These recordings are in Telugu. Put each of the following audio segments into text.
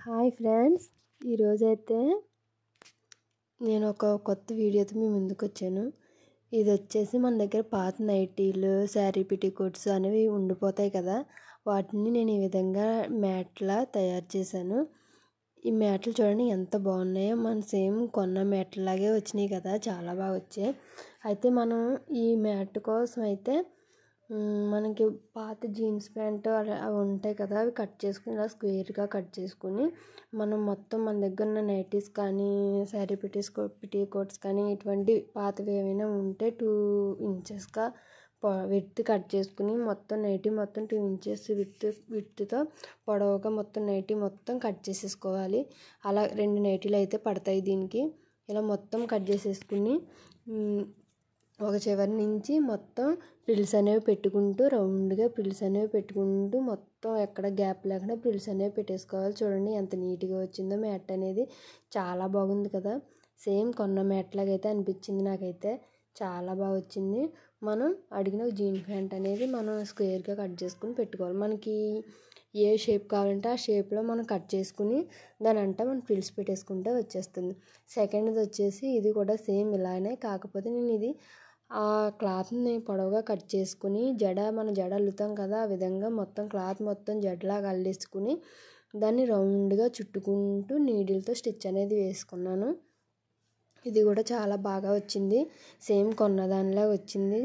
హాయ్ ఫ్రెండ్స్, ఈరోజైతే నేను ఒక కొత్త వీడియోతో మీ ముందుకు వచ్చాను. ఇది వచ్చేసి మన దగ్గర పాత నైటీలు, శారీ పెట్టికోట్స్ అనేవి ఉండిపోతాయి కదా, వాటిని నేను ఈ విధంగా మ్యాట్లా తయారు చేశాను. ఈ మ్యాట్లు చూడండి ఎంత బాగున్నాయో, మన సేమ్ కొన్న మ్యాట్లాగే వచ్చినాయి కదా, చాలా బాగా వచ్చాయి. అయితే మనం ఈ మ్యాట్ కోసం అయితే మనకి పాత జీన్స్ ప్యాంట్ అవి ఉంటాయి కదా, అవి కట్ చేసుకుని ఇలా స్క్వేర్గా కట్ చేసుకుని మనం మొత్తం మన దగ్గర ఉన్న నైటీస్ కానీ, శారీ పెట్టికోట్స్ కానీ, ఇటువంటి పాతవి ఏమైనా ఉంటే 2 ఇంచెస్గా విడ్త్ కట్ చేసుకుని మొత్తం నైటీ మొత్తం 2 ఇంచెస్ విడ్త్తో పొడవుగా మొత్తం నైటీ మొత్తం కట్ చేసేసుకోవాలి. అలా 2 నైటీలు అయితే పడతాయి దీనికి. ఇలా మొత్తం కట్ చేసేసుకుని ఒక చివరి నుంచి మొత్తం ప్రిల్స్ అనేవి పెట్టుకుంటూ రౌండ్గా ప్రిల్స్ అనేవి పెట్టుకుంటూ మొత్తం ఎక్కడ గ్యాప్ లేకుండా ప్రిల్స్ అనేవి పెట్టేసుకోవాలి. చూడండి ఎంత నీట్గా వచ్చిందో మ్యాట్ అనేది, చాలా బాగుంది కదా. సేమ్ కొన్న మ్యాట్ లాగా అయితే అనిపించింది నాకైతే, చాలా బాగా వచ్చింది. మనం అడిగిన జీన్స్ ప్యాంట్ అనేది మనం స్క్వేర్గా కట్ చేసుకుని పెట్టుకోవాలి. మనకి ఏ షేప్ కావాలంటే ఆ షేప్లో మనం కట్ చేసుకుని దాని అంతా మనం ప్రిల్స్ పెట్టేసుకుంటే వచ్చేస్తుంది. సెకండ్ది వచ్చేసి ఇది కూడా సేమ్ ఇలానే, కాకపోతే నేను ఇది ఆ క్లాత్ని పొడవుగా కట్ చేసుకుని మన జడ అల్లుతాం కదా, ఆ విధంగా మొత్తం క్లాత్ మొత్తం జడలాగా అల్లేసుకుని దాన్ని రౌండ్గా చుట్టుకుంటూ నీడిల్తో స్టిచ్ అనేది వేసుకున్నాను. ఇది కూడా చాలా బాగా వచ్చింది, సేమ్ కొన్నదానిలా వచ్చింది.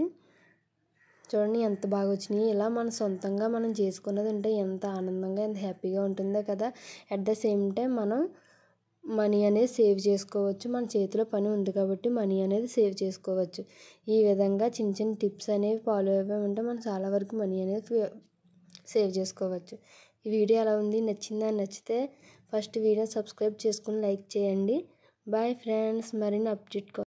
చూడండి ఎంత బాగా వచ్చినాయి. ఇలా మన సొంతంగా మనం చేసుకున్నది ఉంటే ఎంత ఆనందంగా ఎంత హ్యాపీగా ఉంటుందో కదా. అట్ ద సేమ్ టైం మనం మనీ అనేది సేవ్ చేసుకోవచ్చు. మన చేతిలో పని ఉంది కాబట్టి మనీ అనేది సేవ్ చేసుకోవచ్చు. ఈ విధంగా చిన్న చిన్న టిప్స్ అనేవి ఫాలో అవ్వమంటే మనం చాలా వరకు మనీ అనేది సేవ్ చేసుకోవచ్చు. ఈ వీడియో ఎలా ఉంది, నచ్చిందా? నచ్చితే ఫస్ట్ వీడియో సబ్స్క్రైబ్ చేసుకుని లైక్ చేయండి. బాయ్ ఫ్రెండ్స్, మరిన్ని అప్డేట్